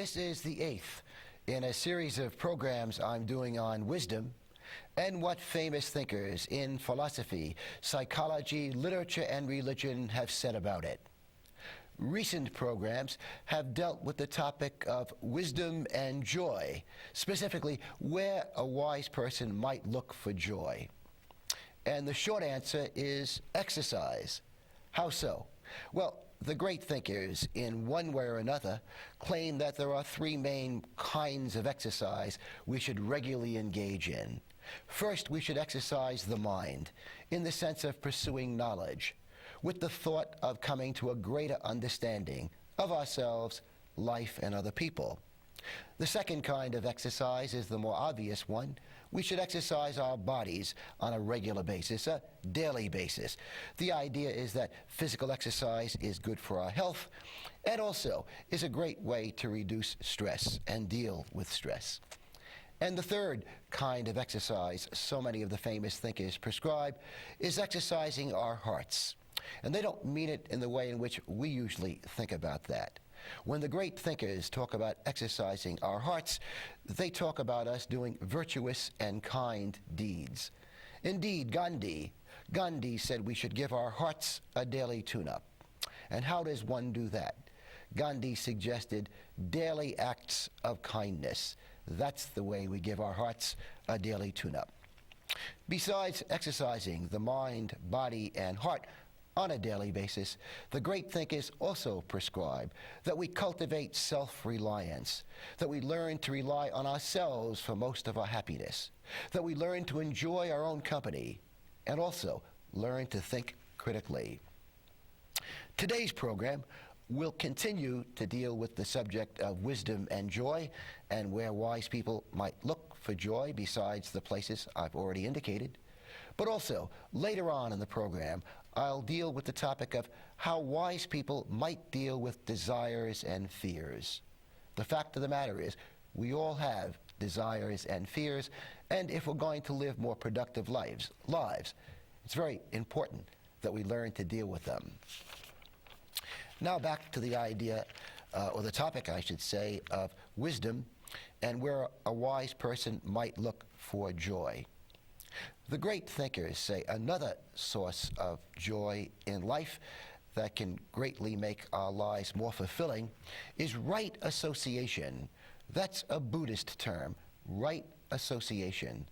This is the 8th in a series of programs I'm doing on wisdom and what famous thinkers in philosophy, psychology, literature, and religion have said about it. Recent programs have dealt with the topic of wisdom and joy, specifically where a wise person might look for joy. And the short answer is exercise. How so? Well, the great thinkers, in one way or another, claim that there are three main kinds of exercise we should regularly engage in. First, we should exercise the mind, in the sense of pursuing knowledge, with the thought of coming to a greater understanding of ourselves, life, and other people. The second kind of exercise is the more obvious one. We should exercise our bodies on a regular basis, a daily basis. The idea is that physical exercise is good for our health and also is a great way to reduce stress and deal with stress. And the third kind of exercise so many of the famous thinkers prescribe is exercising our hearts. And they don't mean it in the way in which we usually think about that. When the great thinkers talk about exercising our hearts, they talk about us doing virtuous and kind deeds. Indeed, Gandhi said we should give our hearts a daily tune-up. And how does one do that? Gandhi suggested daily acts of kindness. That's the way we give our hearts a daily tune-up. Besides exercising the mind, body, and heart on a daily basis, the great thinkers also prescribe that we cultivate self-reliance, that we learn to rely on ourselves for most of our happiness, that we learn to enjoy our own company, and also learn to think critically. Today's program will continue to deal with the subject of wisdom and joy, and where wise people might look for joy besides the places I've already indicated. But also, later on in the program, I'll deal with the topic of how wise people might deal with desires and fears. The fact of the matter is, we all have desires and fears, and if we're going to live more productive lives, it's very important that we learn to deal with them. Now back to the idea, or the topic, I should say, of wisdom and where a wise person might look for joy. The great thinkers say another source of joy in life that can greatly make our lives more fulfilling is right association. That's a Buddhist term, right association.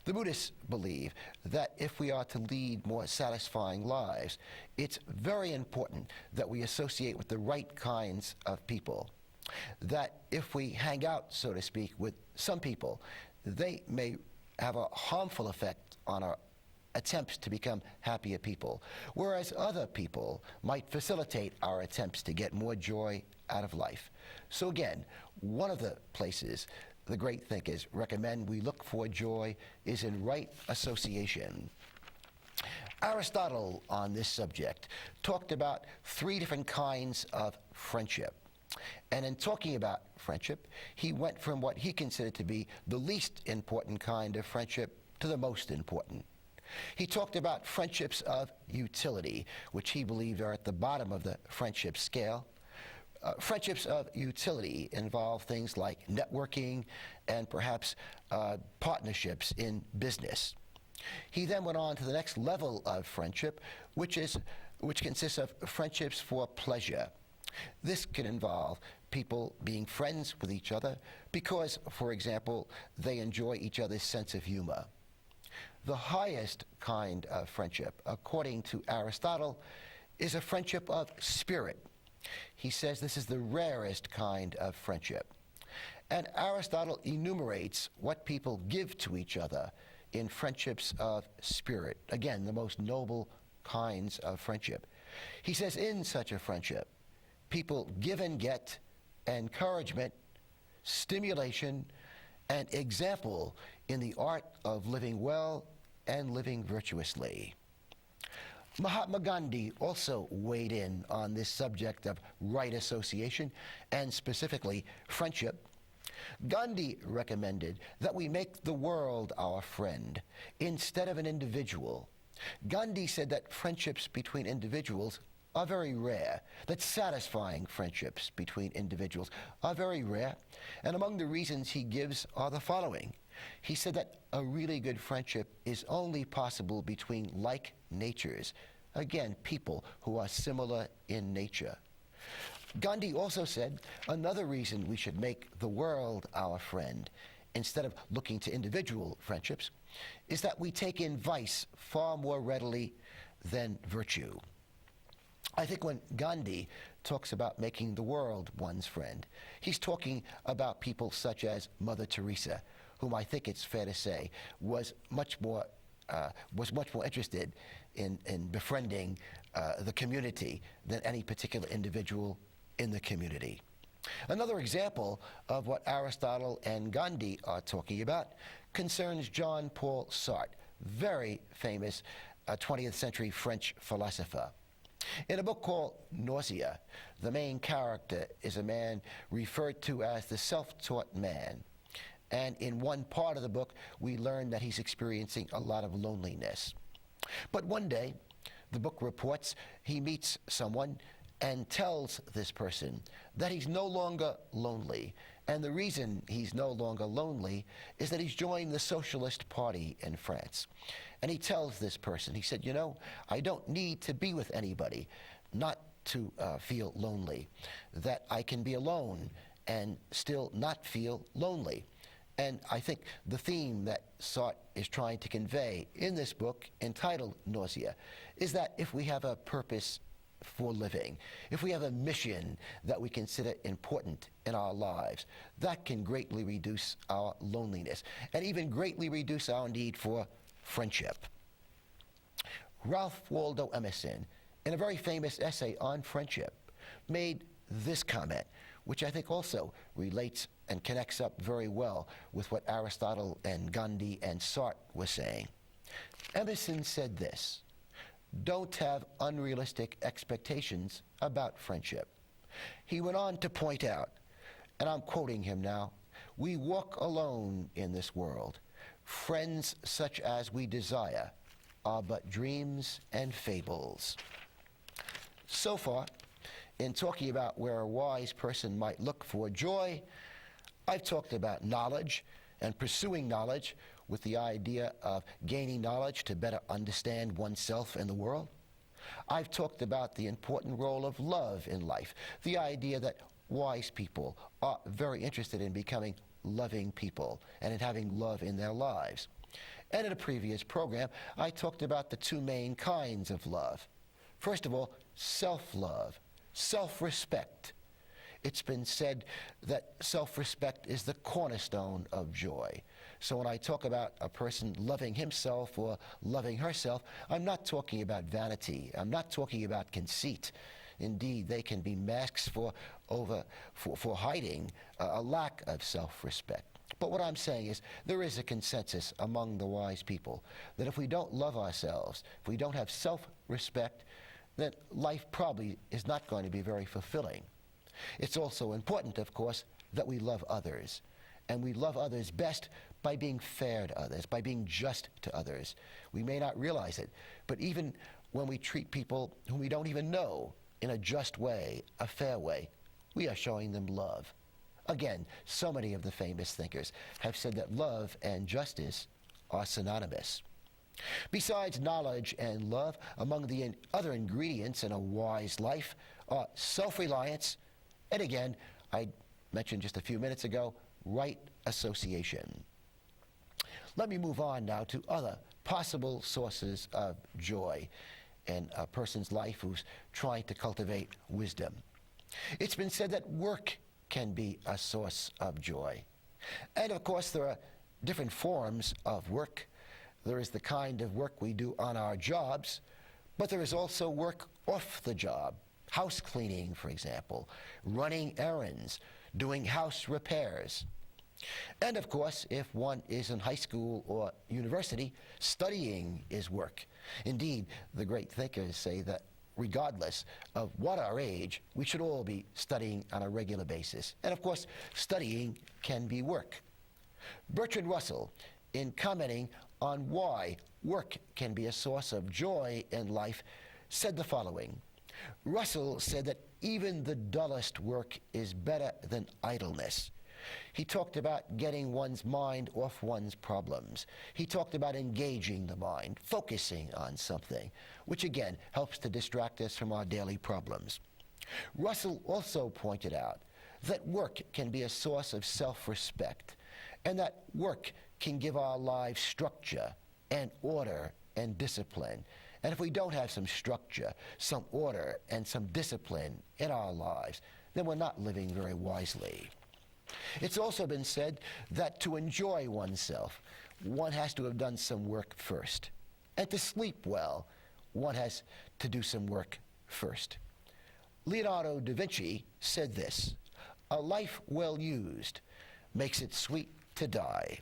The Buddhists believe that if we are to lead more satisfying lives, it's very important that we associate with the right kinds of people. That if we hang out, so to speak, with some people, they may have a harmful effect on our attempts to become happier people, whereas other people might facilitate our attempts to get more joy out of life. So again, one of the places the great thinkers recommend we look for joy is in right association. Aristotle, on this subject, talked about three different kinds of friendship. And in talking about friendship, he went from what he considered to be the least important kind of friendship to the most important. He talked about friendships of utility, which he believed are at the bottom of the friendship scale. Friendships of utility involve things like networking and perhaps partnerships in business. He then went on to the next level of friendship, which consists of friendships for pleasure. This can involve people being friends with each other because, for example, they enjoy each other's sense of humor. The highest kind of friendship, according to Aristotle, is a friendship of spirit. He says this is the rarest kind of friendship. And Aristotle enumerates what people give to each other in friendships of spirit. Again, the most noble kinds of friendship. He says in such a friendship, people give and get encouragement, stimulation, and example in the art of living well and living virtuously. Mahatma Gandhi also weighed in on this subject of right association and specifically friendship. Gandhi recommended that we make the world our friend instead of an individual. Gandhi said that friendships between individuals are very rare, that satisfying friendships between individuals are very rare. And among the reasons he gives are the following. He said that a really good friendship is only possible between like natures. Again, people who are similar in nature. Gandhi also said another reason we should make the world our friend, instead of looking to individual friendships, is that we take in vice far more readily than virtue. I think when Gandhi talks about making the world one's friend, he's talking about people such as Mother Teresa, whom I think it's fair to say was much more interested in befriending the community than any particular individual in the community. Another example of what Aristotle and Gandhi are talking about concerns Jean-Paul Sartre, very famous 20th century French philosopher. In a book called Nausea, the main character is a man referred to as the self-taught man. And in one part of the book, we learn that he's experiencing a lot of loneliness. But one day, the book reports he meets someone and tells this person that he's no longer lonely. And the reason he's no longer lonely is that he's joined the Socialist Party in France. And he tells this person, he said, you know, I don't need to be with anybody not to feel lonely, that I can be alone and still not feel lonely. And I think the theme that Sartre is trying to convey in this book, entitled Nausea, is that if we have a purpose for living, if we have a mission that we consider important in our lives, that can greatly reduce our loneliness and even greatly reduce our need for friendship. Ralph Waldo Emerson, in a very famous essay on friendship, made this comment, which I think also relates and connects up very well with what Aristotle and Gandhi and Sartre were saying. Emerson said this: don't have unrealistic expectations about friendship. He went on to point out, and I'm quoting him now, we walk alone in this world. Friends such as we desire are but dreams and fables. So far, in talking about where a wise person might look for joy, I've talked about knowledge and pursuing knowledge with the idea of gaining knowledge to better understand oneself and the world. I've talked about the important role of love in life, the idea that wise people are very interested in becoming loving people and in having love in their lives. And in a previous program, I talked about the two main kinds of love. First of all, self-love, self-respect. It's been said that self-respect is the cornerstone of joy. So when I talk about a person loving himself or loving herself, I'm not talking about vanity. I'm not talking about conceit. Indeed, they can be masks for hiding a lack of self-respect. But what I'm saying is there is a consensus among the wise people that if we don't love ourselves, if we don't have self-respect, then life probably is not going to be very fulfilling. It's also important, of course, that we love others. And we love others best by being fair to others, by being just to others. We may not realize it, but even when we treat people whom we don't even know in a just way, a fair way, we are showing them love. Again, so many of the famous thinkers have said that love and justice are synonymous. Besides knowledge and love, among the other ingredients in a wise life are self-reliance, and again, I mentioned just a few minutes ago, right association. Let me move on now to other possible sources of joy in a person's life who's trying to cultivate wisdom. It's been said that work can be a source of joy. And of course, there are different forms of work. There is the kind of work we do on our jobs, but there is also work off the job. House cleaning, for example, running errands, doing house repairs. And of course, if one is in high school or university, studying is work. Indeed, the great thinkers say that regardless of what our age, we should all be studying on a regular basis. And of course, studying can be work. Bertrand Russell, in commenting on why work can be a source of joy in life, said the following: Russell said that even the dullest work is better than idleness. He talked about getting one's mind off one's problems. He talked about engaging the mind, focusing on something, which again helps to distract us from our daily problems. Russell also pointed out that work can be a source of self-respect, and that work can give our lives structure and order and discipline. And if we don't have some structure, some order, and some discipline in our lives, then we're not living very wisely. It's also been said that to enjoy oneself, one has to have done some work first. And to sleep well, one has to do some work first. Leonardo da Vinci said this: "A life well used makes it sweet to die."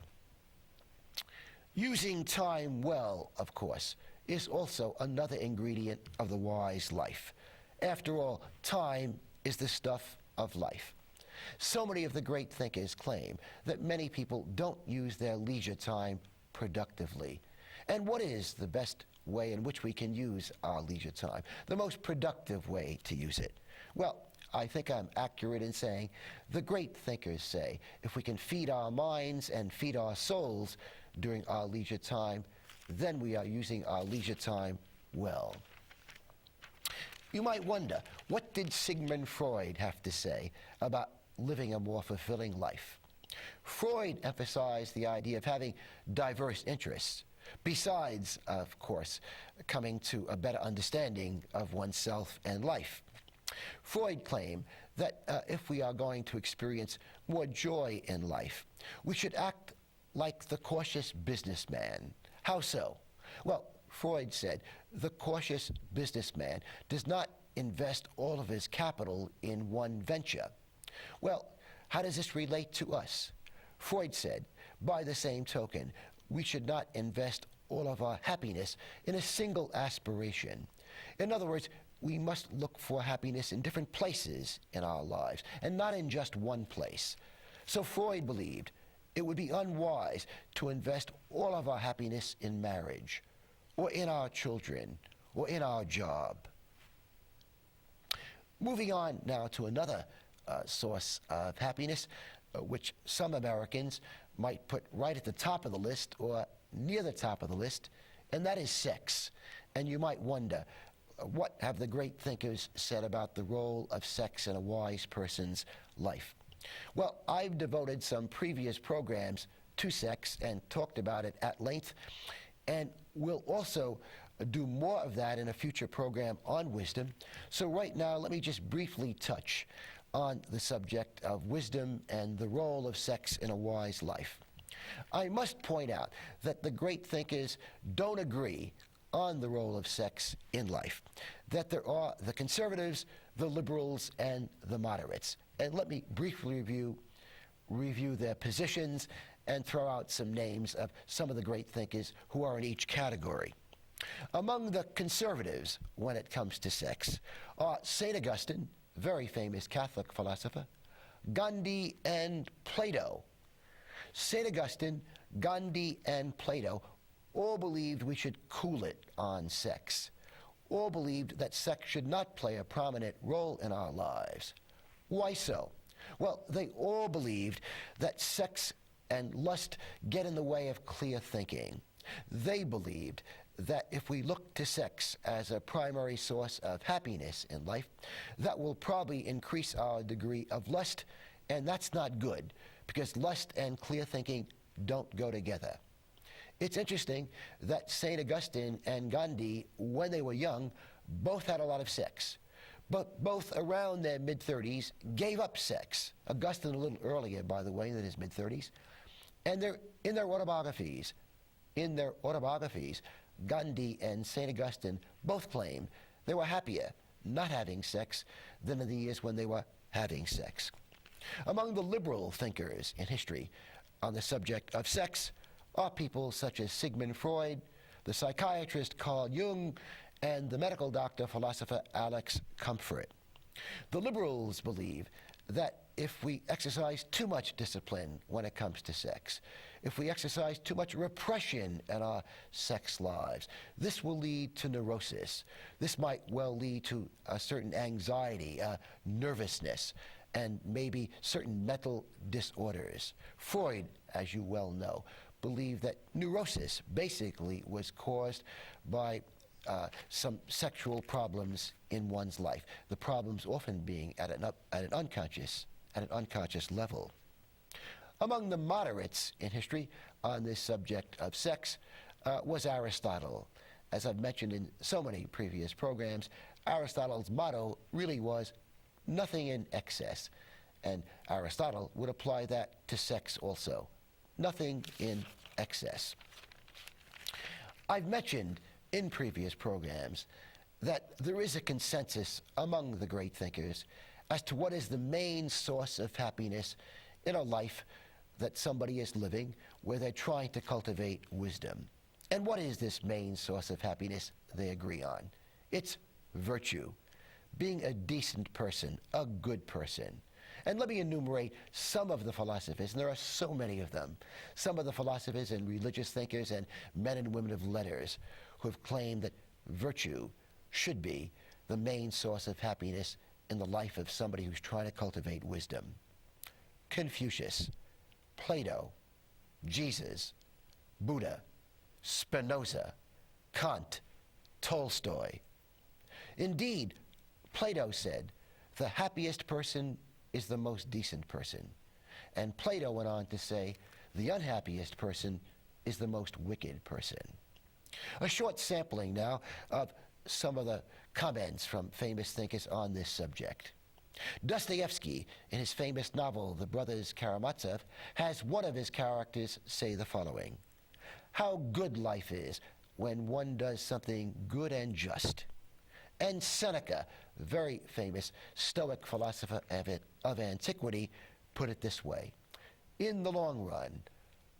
Using time well, of course, is also another ingredient of the wise life. After all, time is the stuff of life. So many of the great thinkers claim that many people don't use their leisure time productively. And what is the best way in which we can use our leisure time? The most productive way to use it? Well, I think I'm accurate in saying the great thinkers say if we can feed our minds and feed our souls during our leisure time, then we are using our leisure time well. You might wonder, what did Sigmund Freud have to say about living a more fulfilling life? Freud emphasized the idea of having diverse interests, besides, of course, coming to a better understanding of oneself and life. Freud claimed that if we are going to experience more joy in life, we should act like the cautious businessman. How so? Well, Freud said the cautious businessman does not invest all of his capital in one venture. Well, how does this relate to us? Freud said, by the same token, we should not invest all of our happiness in a single aspiration. In other words, we must look for happiness in different places in our lives, and not in just one place. So Freud believed it would be unwise to invest all of our happiness in marriage, or in our children, or in our job. Moving on now to another source of happiness, which some Americans might put right at the top of the list or near the top of the list, and that is sex. And you might wonder, what have the great thinkers said about the role of sex in a wise person's life? Well, I've devoted some previous programs to sex and talked about it at length, and we'll also do more of that in a future program on wisdom. So right now, let me just briefly touch on the subject of wisdom and the role of sex in a wise life. I must point out that the great thinkers don't agree on the role of sex in life, that there are the conservatives, the liberals, and the moderates. And let me briefly review their positions and throw out some names of some of the great thinkers who are in each category. Among the conservatives, when it comes to sex, are St. Augustine, very famous Catholic philosopher, Gandhi, and Plato. St. Augustine, Gandhi, and Plato all believed we should cool it on sex. All believed that sex should not play a prominent role in our lives. Why so? Well, they all believed that sex and lust get in the way of clear thinking. They believed that if we look to sex as a primary source of happiness in life, that will probably increase our degree of lust, and that's not good, because lust and clear thinking don't go together. It's interesting that St. Augustine and Gandhi, when they were young, both had a lot of sex. But both around their mid-30s gave up sex. Augustine a little earlier, by the way, than his mid-30s. And in their autobiographies, Gandhi and St. Augustine both claimed they were happier not having sex than in the years when they were having sex. Among the liberal thinkers in history on the subject of sex are people such as Sigmund Freud, the psychiatrist Carl Jung, and the medical doctor philosopher Alex Comfort. The liberals believe that if we exercise too much discipline when it comes to sex, if we exercise too much repression in our sex lives, this will lead to neurosis. This might well lead to a certain anxiety, nervousness, and maybe certain mental disorders. Freud, as you well know, believed that neurosis basically was caused by some sexual problems in one's life. The problems often being at an unconscious level. Among the moderates in history on this subject of sex was Aristotle. As I've mentioned in so many previous programs, Aristotle's motto really was nothing in excess. And Aristotle would apply that to sex also. Nothing in excess. I've mentioned in previous programs that there is a consensus among the great thinkers as to what is the main source of happiness in a life that somebody is living where they're trying to cultivate wisdom. And what is this main source of happiness they agree on? It's virtue, being a decent person, a good person. And let me enumerate some of the philosophers, and there are so many of them, some of the philosophers and religious thinkers and men and women of letters who have claimed that virtue should be the main source of happiness in the life of somebody who's trying to cultivate wisdom. Confucius, Plato, Jesus, Buddha, Spinoza, Kant, Tolstoy. Indeed, Plato said, the happiest person is the most decent person. And Plato went on to say, the unhappiest person is the most wicked person. A short sampling now of some of the comments from famous thinkers on this subject. Dostoevsky, in his famous novel, The Brothers Karamazov, has one of his characters say the following: how good life is when one does something good and just. And Seneca, very famous Stoic philosopher of antiquity, put it this way: in the long run,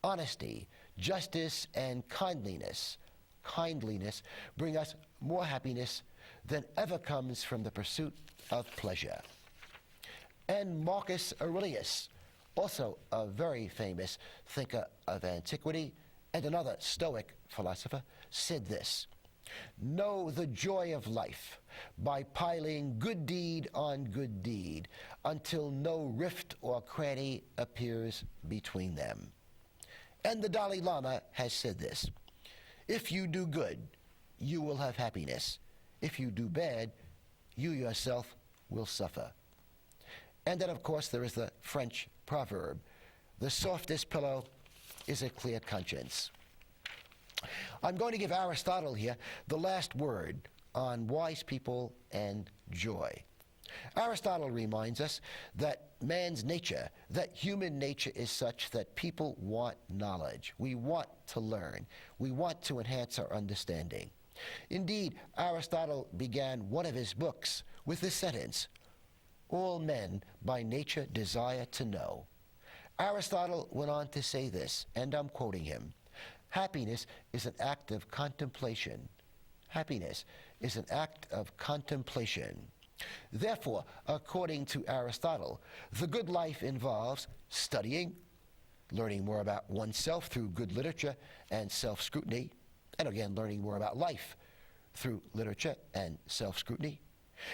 honesty, justice, and kindliness bring us more happiness than ever comes from the pursuit of pleasure. And Marcus Aurelius, also a very famous thinker of antiquity and another Stoic philosopher, said this: know the joy of life by piling good deed on good deed until no rift or cranny appears between them. And the Dalai Lama has said this: if you do good, you will have happiness. If you do bad, you yourself will suffer. And then, of course, there is the French proverb: the softest pillow is a clear conscience. I'm going to give Aristotle here the last word on wise people and joy. Aristotle reminds us that man's nature, that human nature is such that people want knowledge. We want to learn. We want to enhance our understanding. Indeed, Aristotle began one of his books with this sentence: all men by nature desire to know. Aristotle went on to say this, and I'm quoting him: happiness is an act of contemplation. Happiness is an act of contemplation. Therefore, according to Aristotle, the good life involves studying, learning more about oneself through good literature and self-scrutiny, and again, learning more about life through literature and self-scrutiny.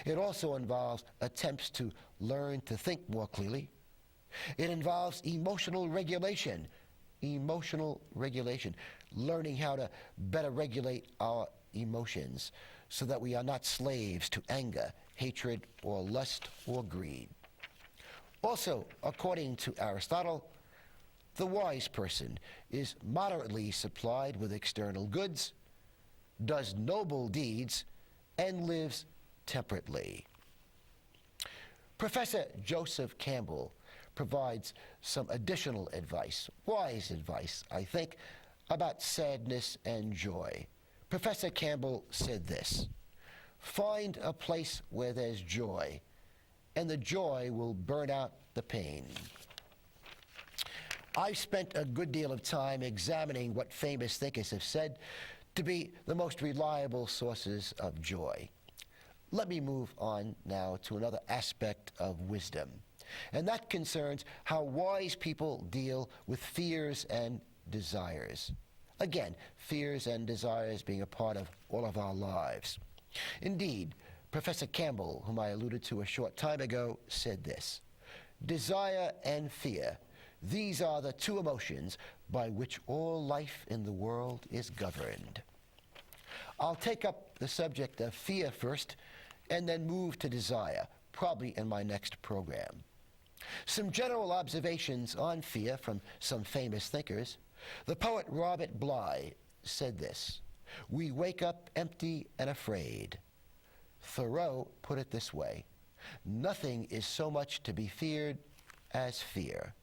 It also involves attempts to learn to think more clearly. It involves emotional regulation, learning how to better regulate our emotions so that we are not slaves to anger, hatred, or lust, or greed. Also, according to Aristotle, the wise person is moderately supplied with external goods, does noble deeds, and lives temperately. Professor Joseph Campbell provides some additional advice, wise advice, I think, about sadness and joy. Professor Campbell said this: find a place where there's joy, and the joy will burn out the pain. I've spent a good deal of time examining what famous thinkers have said to be the most reliable sources of joy. Let me move on now to another aspect of wisdom, and that concerns how wise people deal with fears and desires. Again, fears and desires being a part of all of our lives. Indeed, Professor Campbell, whom I alluded to a short time ago, said this: desire and fear, these are the two emotions by which all life in the world is governed. I'll take up the subject of fear first and then move to desire, probably in my next program. Some general observations on fear from some famous thinkers. The poet Robert Bly said this: we wake up empty and afraid. Thoreau put it this way: nothing is so much to be feared as fear.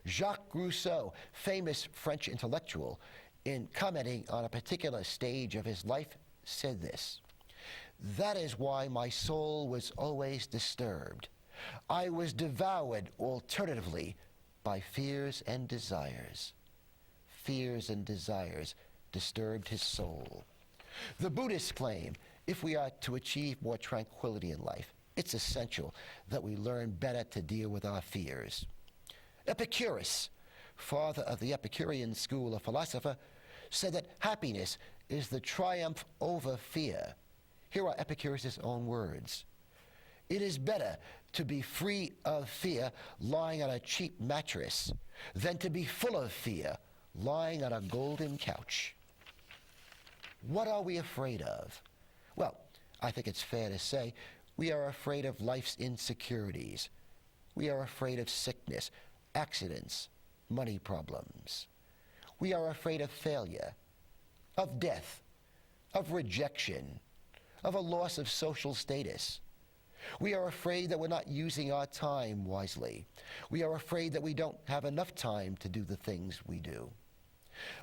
Jacques Rousseau, famous French intellectual, in commenting on a particular stage of his life, said this: that is why my soul was always disturbed. I was devoured alternatively by fears and desires. Fears and desires disturbed his soul. The Buddhists claim if we are to achieve more tranquility in life, it's essential that we learn better to deal with our fears. Epicurus, father of the Epicurean school of philosophy, said that happiness is the triumph over fear. Here are Epicurus' own words: it is better to be free of fear lying on a cheap mattress than to be full of fear lying on a golden couch. What are we afraid of? Well, I think it's fair to say we are afraid of life's insecurities. We are afraid of sickness, accidents, money problems. We are afraid of failure, of death, of rejection, of a loss of social status. We are afraid that we're not using our time wisely. We are afraid that we don't have enough time to do the things we do.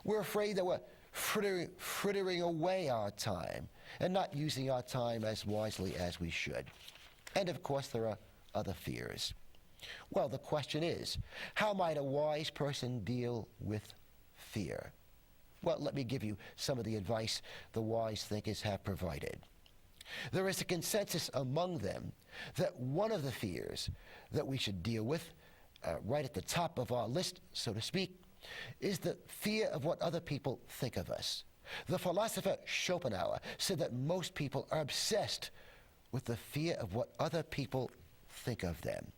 We're afraid that we're frittering away our time and not using our time as wisely as we should. And of course, there are other fears. Well, the question is, how might a wise person deal with fear? Well, let me give you some of the advice the wise thinkers have provided. There is a consensus among them that one of the fears that we should deal with, right at the top of our list, so to speak, is the fear of what other people think of us. The philosopher Schopenhauer said that most people are obsessed with the fear of what other people think of them.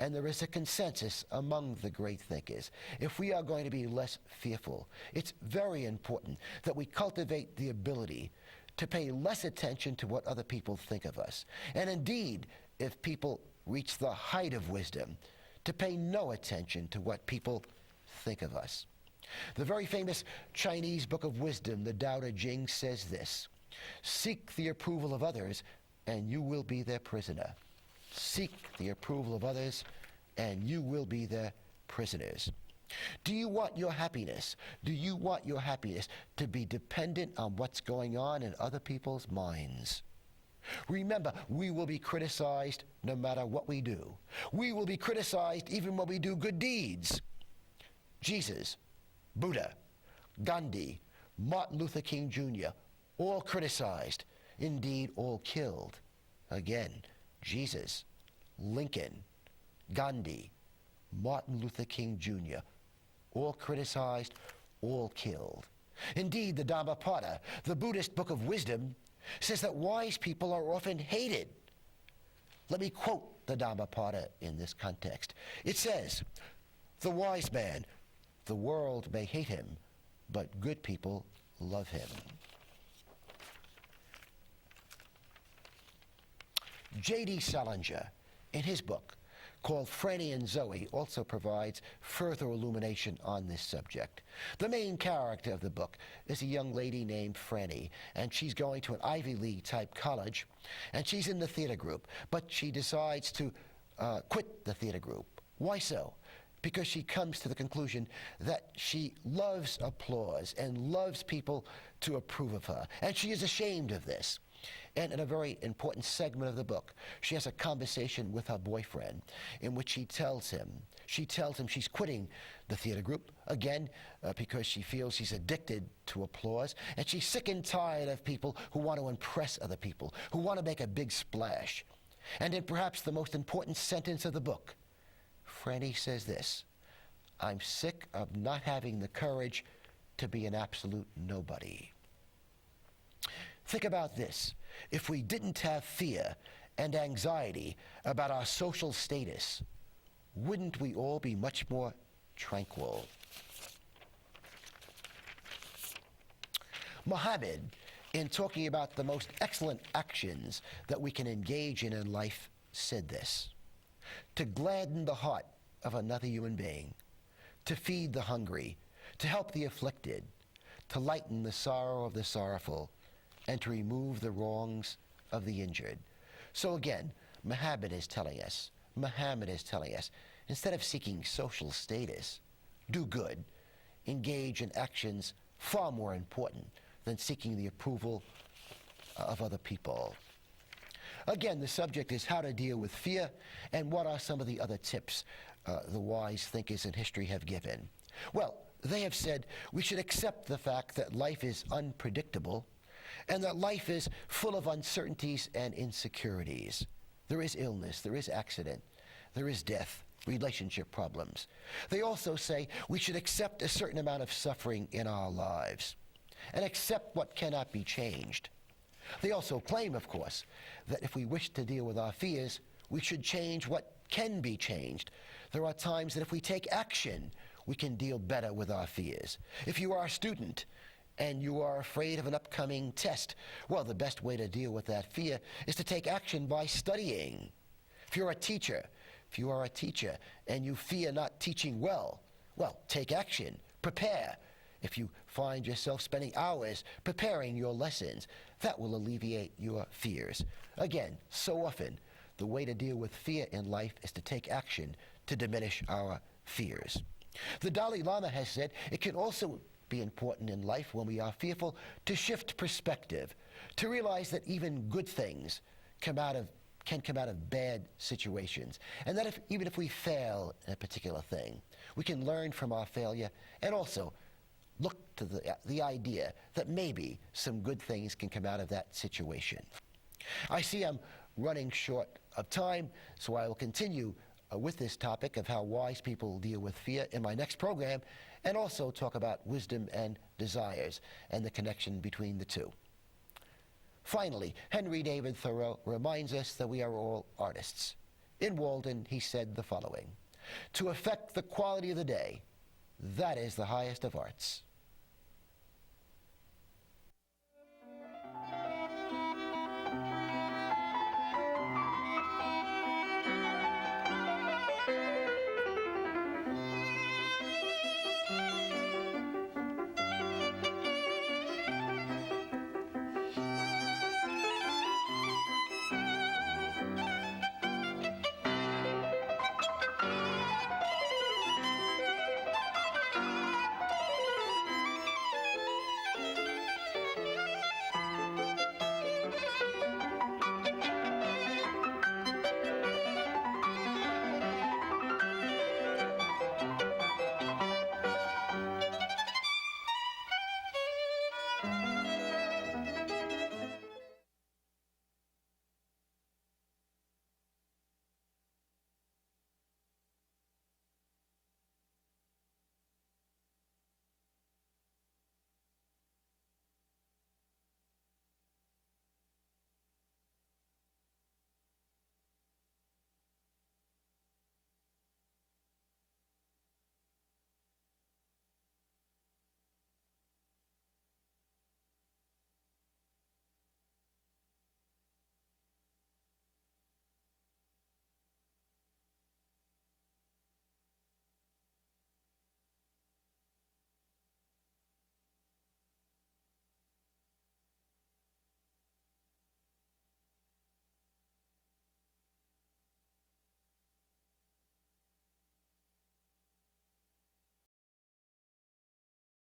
And there is a consensus among the great thinkers. If we are going to be less fearful, it's very important that we cultivate the ability to pay less attention to what other people think of us. And indeed, if people reach the height of wisdom, to pay no attention to what people think of us. The very famous Chinese book of wisdom, the Tao Te Ching, says this: seek the approval of others and you will be their prisoner. Seek the approval of others and you will be their prisoners. Do you want your happiness? Do you want your happiness to be dependent on what's going on in other people's minds? Remember, we will be criticized no matter what we do. We will be criticized even when we do good deeds. Jesus, Buddha, Gandhi, Martin Luther King Jr., all criticized, indeed all killed. Again, Jesus, Lincoln, Gandhi, Martin Luther King Jr., all criticized, all killed. Indeed, the Dhammapada, the Buddhist book of wisdom, says that wise people are often hated. Let me quote the Dhammapada in this context. It says, the wise man, the world may hate him, but good people love him. J.D. Salinger, in his book called Franny and Zoe, also provides further illumination on this subject. The main character of the book is a young lady named Franny, and she's going to an Ivy League type college, and she's in the theater group, but she decides to quit the theater group. Why so? Because she comes to the conclusion that she loves applause and loves people to approve of her, and she is ashamed of this. And in a very important segment of the book, she has a conversation with her boyfriend in which she tells him she's quitting the theater group, again, because she feels she's addicted to applause, and she's sick and tired of people who want to impress other people, who want to make a big splash. And in perhaps the most important sentence of the book, Franny says this: I'm sick of not having the courage to be an absolute nobody. Think about this. If we didn't have fear and anxiety about our social status, wouldn't we all be much more tranquil? Muhammad, in talking about the most excellent actions that we can engage in life, said this: to gladden the heart of another human being, to feed the hungry, to help the afflicted, to lighten the sorrow of the sorrowful, and to remove the wrongs of the injured. So again, Muhammad is telling us, instead of seeking social status, do good, engage in actions far more important than seeking the approval of other people. Again, the subject is how to deal with fear and what are some of the other tips the wise thinkers in history have given. Well, they have said we should accept the fact that life is unpredictable and that life is full of uncertainties and insecurities. There is illness, there is accident, there is death, relationship problems. They also say we should accept a certain amount of suffering in our lives and accept what cannot be changed. They also claim, of course, that if we wish to deal with our fears, we should change what can be changed. There are times that if we take action, we can deal better with our fears. If you are a student and you are afraid of an upcoming test, well, the best way to deal with that fear is to take action by studying. If you are a teacher and you fear not teaching well, take action, prepare. If you find yourself spending hours preparing your lessons, that will alleviate your fears. Again, so often, the way to deal with fear in life is to take action to diminish our fears. The Dalai Lama has said it can also be important in life when we are fearful to shift perspective, to realize that even good things can come out of bad situations, and that even if we fail in a particular thing, we can learn from our failure and also look to the idea that maybe some good things can come out of that situation. I see I'm running short of time, so I will continue with this topic of how wise people deal with fear in my next program, and also talk about wisdom and desires and the connection between the two. Finally, Henry David Thoreau reminds us that we are all artists. In Walden, he said the following: "To affect the quality of the day, that is the highest of arts."